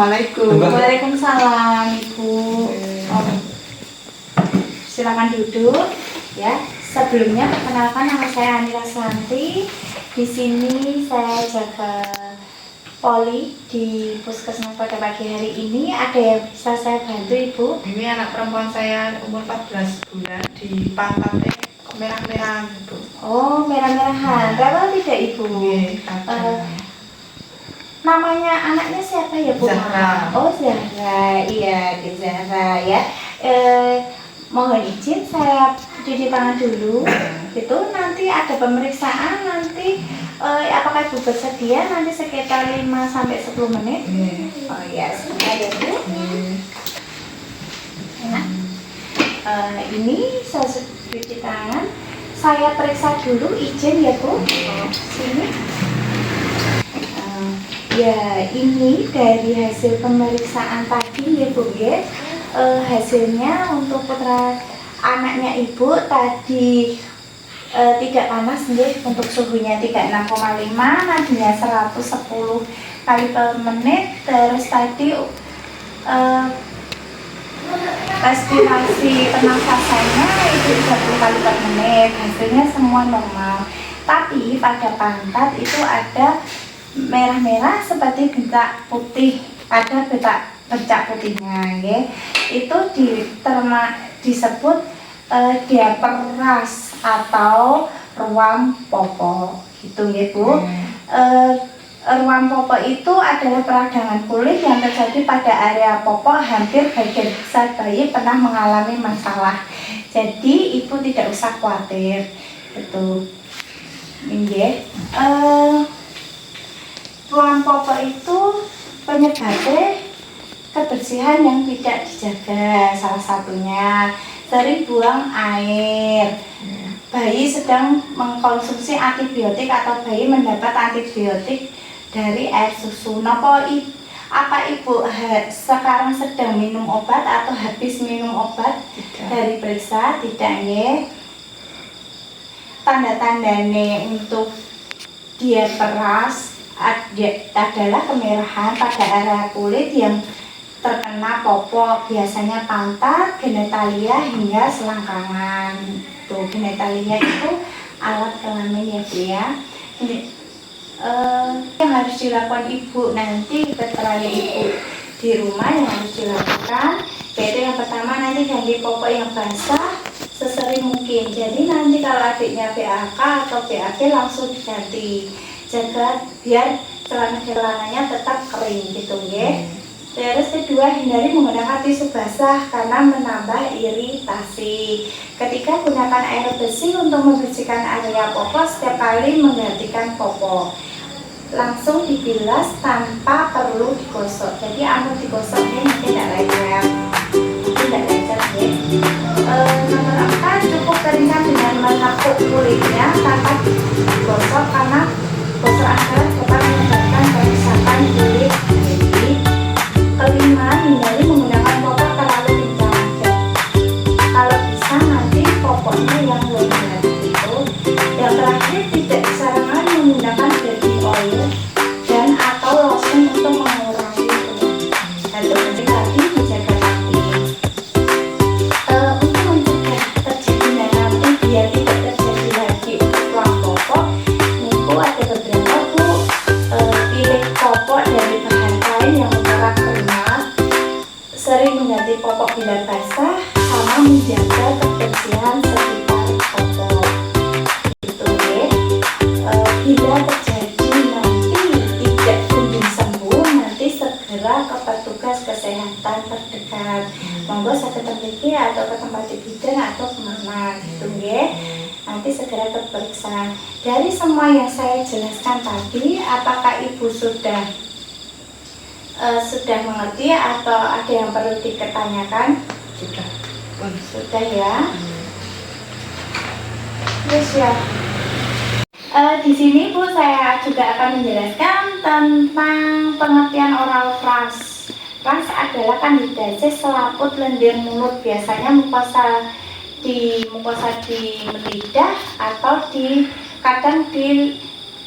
Waalaikumsalam Ibu. Silakan duduk ya. Sebelumnya perkenalkan, nama saya Anila Santi. Di sini saya jaga poli di puskesmas pada pagi hari ini. Ada yang bisa saya bantu Ibu? Ini anak perempuan saya umur 14 bulan di pantatnya kok merah-merah gitu. Oh, merah-merahan. Rewel tidak Ibu? Namanya anaknya siapa ya Bu? Zahra. Oh, Zahra. Iya, di Zahra ya. Mohon izin saya cuci tangan dulu. Itu nanti ada pemeriksaan nanti. Apakah Ibu bersedia nanti sekitar 5-10 menit? Oh iya, sebentar ya Bu. Nah, ini saya cuci tangan. Saya periksa dulu, izin ya Bu. Sini. Ya, ini dari hasil pemeriksaan tadi ya Bu ya. Hasilnya untuk putra anaknya Ibu tadi tidak panas nih, untuk suhunya 36,5, nadinya 110 kali per menit. Terus tadi respirasi pernafasannya itu 30 kali per menit. Hasilnya semua normal. Tapi pada pantat itu ada merah-merah seperti bercak putih, ada bercak putihnya ya. Itu disebut diaperas atau ruam popo gitu ya Bu. Ruam popo itu adalah peradangan kulit yang terjadi pada area popo. Hampir bagian besar bayi pernah mengalami masalah, jadi Ibu tidak usah khawatir gitu. Ini ruam popo itu penyebabnya kebersihan yang tidak dijaga. Salah satunya sering buang air, bayi sedang mengkonsumsi antibiotik atau bayi mendapat antibiotik dari air susu. Apa Ibu sekarang sedang minum obat atau habis minum obat? Dari periksa tidak ya. Tanda-tandanya untuk diaperas adalah kemerahan pada area kulit yang terkena popok, biasanya pantat, genitalia hingga selangkangan. Tuh, genitalia itu alat kelamin ya Bu ya. Yang harus dilakukan Ibu nanti setelah Ibu di rumah, yang harus dilakukan yaitu yang pertama, nanti ganti popok yang basah sesering mungkin. Jadi nanti kalau adiknya BAK atau BAB langsung diganti. Jaga biar celananya tetap kering gitu ya. Terus kedua, hindari menggunakan tisu basah karena menambah iritasi. Ketiga, gunakan air bersih untuk membersihkan area popok setiap kali menggantikan popok. Langsung dibilas tanpa perlu digosok. Jadi amun digosoknya nanti tidak lecet. Tidak lecet ya. Nomor 4, cukup keringkan dengan menekuk kulitnya tanpa digosok karena gosok adalah dapat menyebabkan kerusakan kulit. Kelima, hindari menggunakan popok terlalu kencang. Kalau bisa nanti popoknya yang lembut itu. Yang terakhir, tidak disarankan menggunakan baby oil dan atau lotion untuk mengurangi kulit. Itu penting tadi dijaga nanti. Untuk mencegah terjadinya nanti biar tidak terjadi lagi ruam popok, Ibu ada beberapa Bu. Pilih popok dari bahan kain yang bergerak keringat, sering mengganti popok bila basah, sama menjaga kebersihan sekitar popok. Itu ya. Bila terjadi nanti tidak kunjung sembuh, nanti segera ke petugas kesehatan terdekat. Monggo sakit memiliki atau ke tempat bidan atau kemana gitu ya. Nanti segera terperiksa. Dari semua yang saya jelaskan tadi, apakah Ibu sudah mengerti atau ada yang perlu ditanyakan? Sudah ya. Yes ya. Di sini Bu, saya juga akan menjelaskan tentang pengertian oral flush. Flush adalah kandidase selaput lendir mulut, biasanya mukosa di lidah atau kadang di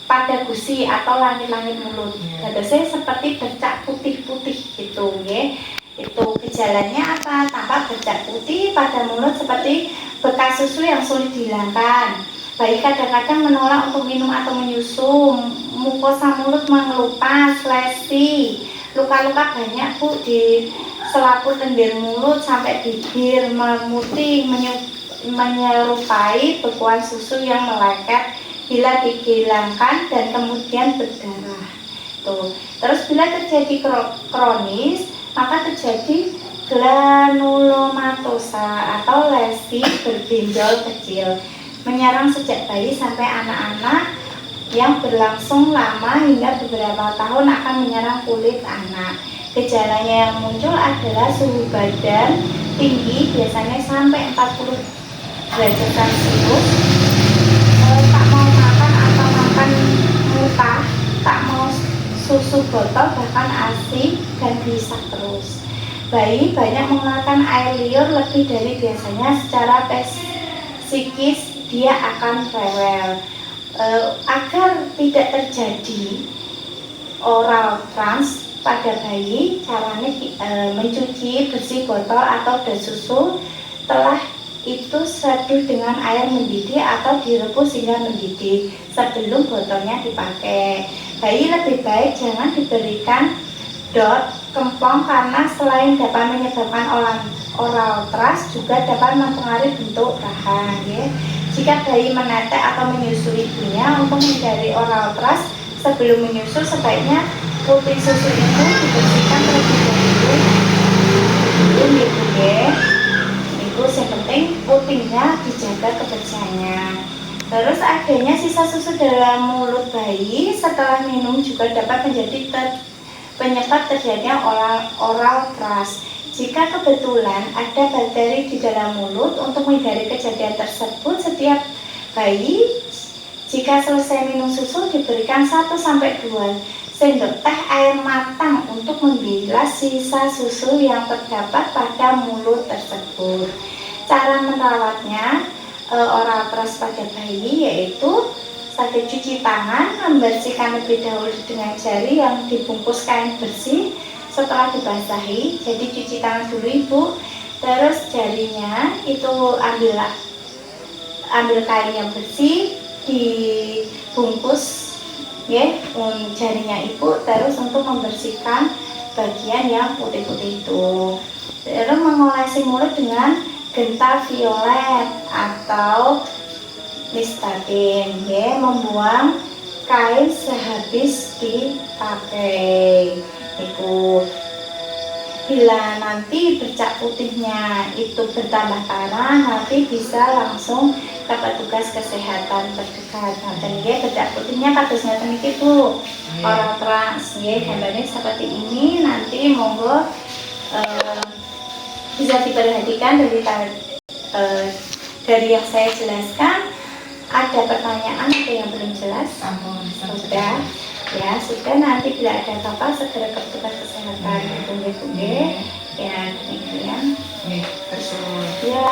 pada gusi atau langit-langit mulut. Dadosnya seperti bercak putih-putih gitu ya. Itu gejalanya apa? Tampak bercak putih pada mulut seperti bekas susu yang sulit dihilangkan. Bayi kadang-kadang menolak untuk minum atau menyusu, mukosa mulut mengelupas, lesi, luka-luka banyak Bu di selaput lendir mulut sampai bibir memutih, menyerupai bekuan susu yang meleket bila dihilangkan dan kemudian berdarah. Tuh. Terus bila terjadi kronis, maka terjadi granulomatosa atau lesi berbenjol kecil, menyerang sejak bayi sampai anak-anak yang berlangsung lama hingga beberapa tahun akan menyerang kulit anak. Gejalanya yang muncul adalah suhu badan tinggi, biasanya sampai 40 derajat Celcius, tak mau makan atau makan muntah, tak mau susu botol bahkan ASI, dan gelisah terus. Bayi banyak mengeluarkan air liur lebih dari biasanya. Secara psikis dia akan rewel. Agar tidak terjadi oral trans pada bayi, caranya mencuci bersih botol atau das susu, telah itu seduh dengan air mendidih atau direbus hingga mendidih sebelum botolnya dipakai. Bayi lebih baik jangan diberikan dot kempong karena selain dapat menyebabkan oral trans juga dapat mempengaruhi bentuk rahang ya. Jika bayi menetek atau menyusu ibunya, untuk menghindari oral trans sebelum menyusu sebaiknya putih susu itu dibersihkan terlebih dahulu. Itu ya. Itu yang penting putihnya dijaga kebersihannya. Terus adanya sisa susu dalam mulut bayi setelah minum juga dapat menjadi penyebab terjadinya oral trans. Jika kebetulan ada bakteri di dalam mulut, untuk menghindari kejadian tersebut, setiap bayi jika selesai minum susu diberikan 1-2 sendok teh air matang untuk membilas sisa susu yang terdapat pada mulut tersebut. Cara merawatnya oral trans pada bayi yaitu sambil cuci tangan, membersihkan lebih dahulu dengan jari yang dibungkus kain bersih setelah dibasahi. Jadi cuci tangan dulu Ibu, terus jarinya itu ambil kain yang bersih, dibungkus ya jarinya Ibu, terus untuk membersihkan bagian yang putih-putih itu. Terus mengolesi mulut dengan genta violet atau Listerine ya, membuang kain sehabis dipakai. Itu bila nanti bercak putihnya itu bertambah parah, nanti bisa langsung ke petugas kesehatan terdekat. Dan dia bercak putihnya kados ngaten iki Bu, oral trans ya, gambarnya seperti ini. Nanti monggo bisa diperhatikan dari yang saya jelaskan. Ada pertanyaan atau yang belum jelas? Sudah. Ya, sudah, nanti bila ada apa-apa segera ke petugas kesehatan. Ya, demikian. Ya.